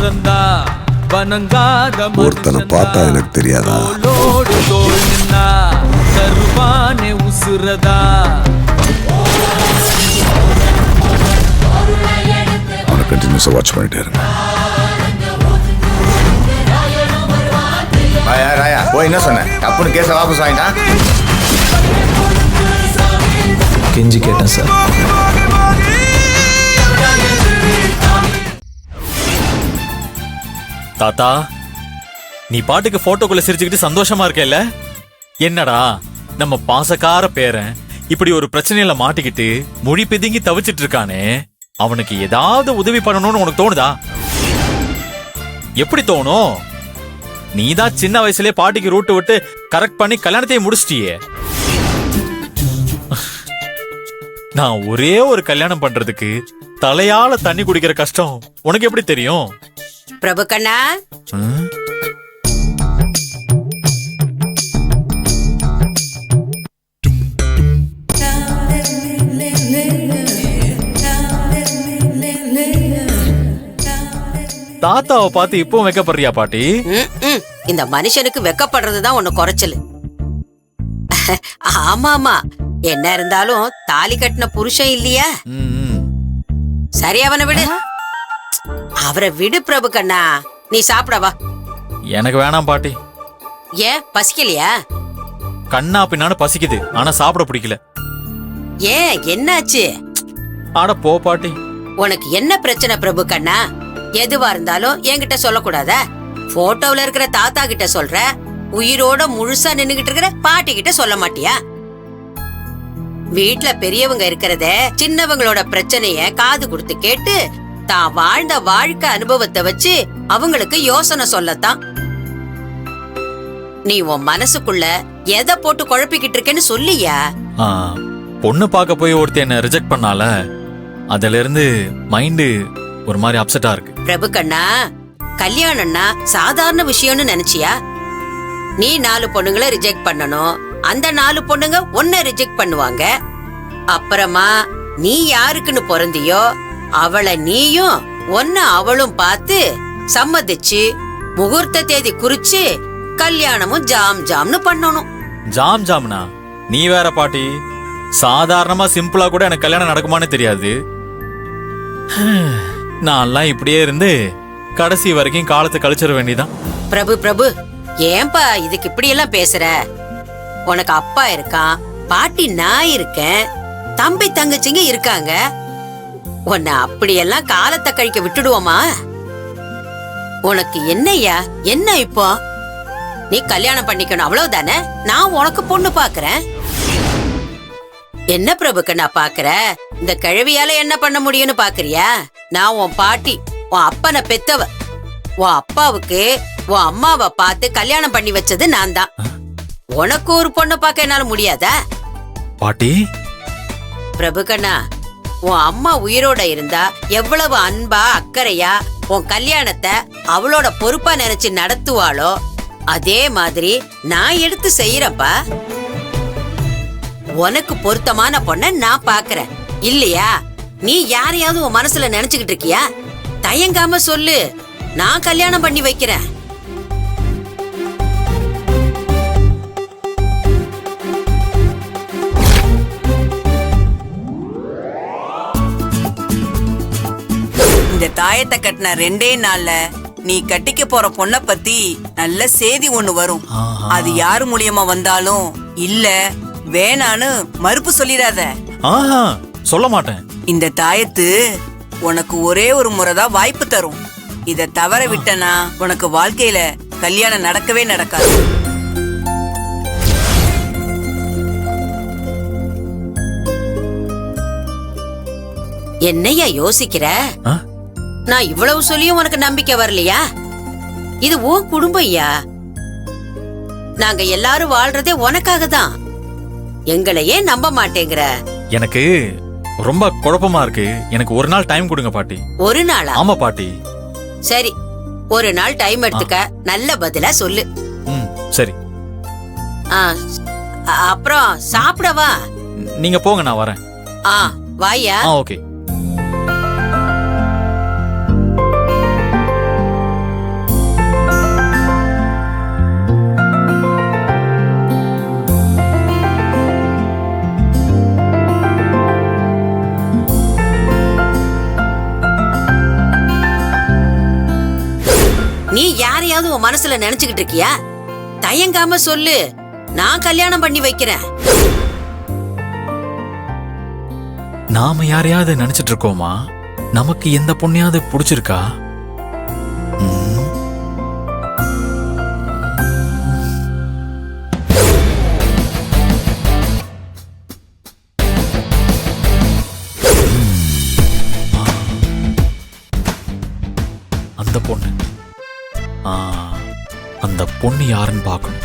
பிறந்தா வணங்காத ஒருத்தனை பார்த்தா எனக்கு தெரியாதா? தோளோடு தோள் நின்னா தருவானே உசுரதா. அவனை கண்டினியூஸா வாட்ச் பண்ணிட்டே இருங்க. ராயா போய் என்ன சொன்ன? தப்புன்னு கேஸை வாபஸ் வாங்கிட்டான். கெஞ்சி கேட்டேன் சார். தாத்தா, நீ பாட்டுக்கு போட்டோக்குள்ள சிரிச்சுக்கிட்டு சந்தோஷமா இருக்கேல்ல? என்னடா நம்ம பாசக்கார பேரன் இப்படி ஒரு பிரச்சனையில மாட்டிக்கிட்டு மொழி பிதுங்கி தவிச்சிட்டு இருக்கானே, அவனுக்கு ஏதாவது உதவி பண்ணணும்னு உனக்கு தோணுதா? எப்படி தோணும்? நீதான் சின்ன வயசுலயே பாட்டிக்கு ரூட்டு விட்டு கரெக்ட் பண்ணி கல்யாணத்தையும் முடிச்சிட்டியே. நான் ஒரே ஒரு கல்யாணம் பண்றதுக்கு தலையால தண்ணி குடிக்கிற கஷ்டம் உனக்கு எப்படி தெரியும்? பிரபு கண்ணா, தாத்தாவை பார்த்து இப்பவும் வைக்கப்படுறியா பாட்டி? இந்த மனுஷனுக்கு வெக்கப்படுறதுதான் ஒண்ணு குறைச்சல். ஆமாமா, என்ன இருந்தாலும் தாலி கட்டின புருஷன் இல்லையா? சரி, அவனை விடு. அவரை விடு பிரபு கண்ணா, நீ சாப்பிடவா. எனக்கு வேணாம் பாட்டி. ஏன் பசிக்கலையா? கண்ணா பின்னான்னு பசிக்குது, ஆனா சாப்பிட பிடிக்கல. ஏன் என்னாச்சு? ஆட போ பாட்டி. உனக்கு என்ன பிரச்சனை பிரபு கண்ணா? எதுவா இருந்தாலும் என்கிட்ட சொல்லக்கூடாதா? போட்டோல இருக்கிற தாத்தா கிட்ட சொல்ற, உயிரோட முழுசா நின்னுகிட்டு இருக்கிற பாட்டி கிட்ட சொல்ல மாட்டியா? வீட்டுல பெரியவங்க இருக்கிறத சின்னவங்களோட பிரச்சனைய காது கொடுத்து கேட்டு தான் வாழ்ந்த வாழ்க்கை அனுபவத்தை வச்சு அவங்களுக்கு யோசனை சொல்லத்தான். நீ உன் மனசுக்குள்ள எதை போட்டு குழப்பிக்கிட்டு இருக்கேன்னு சொல்லியா? பொண்ணு பார்க்க போய் ஒருத்தர் என்ன ரிஜெக்ட் பண்ணால, அதுல இருந்து மைண்ட் ஒரு மாதிரி அப்செட்டா இருக்கு. பிரபு கண்ணா, கல்யாணம்னா சாதாரண விஷயம்னு நினைச்சியா? நீ 4 பொண்ணுங்களை ரிஜெக்ட் பண்ணணும், அந்த 4 பொண்ணுங்க உன்னை ரிஜெக்ட் பண்ணுவாங்க. அப்புறமா நீ யாருக்குன்னு பிறந்தியோ அவளை நீயும் ஒன்ன அவளும் பார்த்து சம்மதிச்சு முகூர்த்த தேதி குறிச்சு கல்யாணமும் ஜாம் ஜாம்னு பண்ணணும். ஜாம் ஜாம்னா நீ வேற பாட்டி. சாதாரணமா சிம்பிளா கூட எனக்கு கல்யாணம் நடக்குமான்னு தெரியாது. நான்லாம் இப்படியே இருந்து கடைசி வரைக்கும் காலத்தை கழிச்சிட வேண்டியதான். பிரபு பிரபு, ஏன்பா இதுக்கு இப்படி எல்லாம் பேசுற? உனக்கு அப்பா இருக்கான், பாட்டி நான் இருக்கேன், தம்பி தங்கச்சிங்க இருக்காங்க. உன்னை அப்படியெல்லாம் காலத்தை கழிக்க விட்டுடுவோமா? உனக்கு என்னையா என்ன இப்போ? நீ கல்யாணம் பண்ணிக்கணும் அவ்வளவுதானே? நான் உனக்கு பொண்ணு பாக்குறேன். என்ன பிரபுக்கு நான் பாக்குற? இந்த கிழவியால என்ன பண்ண முடியும்னு பாக்குறியா? நான் உன் பாட்டி, உன் அப்பனை பெத்தவ. உன் அப்பாவுக்கு உன் அம்மாவை பார்த்து கல்யாணம் பண்ணி வச்சது நான் தான். உனக்கு ஒரு பொண்ணு பார்க்க என்னால முடியாதா? பாட்டி பிரபுகண்ணா, உன் அம்மா உயிரோட இருந்தா எவ்வளவு அன்பா அக்கறையா உன் கல்யாணத்தை அவளோட பொறுப்பா நினைச்சு நடத்துவாளோ அதே மாதிரி நான் எடுத்து செய்யறப்பா. உனக்கு பொருத்தமான பொண்ண நான் பாக்குறேன் இல்லையா? நீ யாரையாவது உன் மனசுல நினைச்சுக்கிட்டு இருக்கியா? தயங்காம சொல்லு, நான் கல்யாணம் பண்ணி வைக்கிறேன். இந்த தாயத்தை கட்டின 2 நாள்ல நீ கட்டிக்க போற பொண்ண பத்தி நல்ல செய்தி ஒண்ணு வரும். அது யாரு மூலியமா வந்தாலும் இல்ல வேணான்னு மறுப்பு சொல்லிடாத. சொல்ல மாட்டேன். இந்த தாயத்து உனக்கு ஒரே ஒரு முறைதான் வாய்ப்பு தரும். இத தவற விட்டனா உனக்கு வாழ்க்கையில கல்யாணம் நடக்கவே நடக்காது. என்னையா யோசிக்கிற? நான் இவ்வளவு சொல்லியும் உனக்கு நம்பிக்கை வரலையா? இது உன் குடும்பம் ஐயா. நாங்க எல்லாரும் வாழ்றதே உனக்காக தான். எங்களையே நம்ப மாட்டேங்கிற? எனக்கு ரொம்ப குழப்பமா இருக்கு. எனக்கு ஒரு நாள் டைம் கொடுங்க பாட்டி. ஒரு நாளா? ஆமா பாட்டி. சரி, ஒரு நாள் டைம் எடுத்துக்க. நல்ல பதிலா சொல்லு. சரி. அப்புறம் சாப்பிடவா? நீங்க போங்க, நான் வரேன். வாயா. ஓகே. நீ யாரையாவது உன் மனசுல நினைச்சுக்கிட்டு இருக்கியா? தயங்காம சொல்லு, நான் கல்யாணம் பண்ணி வைக்கிறேன். நாம யாரையாவது நினைச்சிட்டு இருக்கோமா? நமக்கு எந்த பொண்ணையாவது பிடிச்சிருக்கா? அந்த பொண்ணு அந்த பொண்ணு யாருன்னு பார்க்கணும்.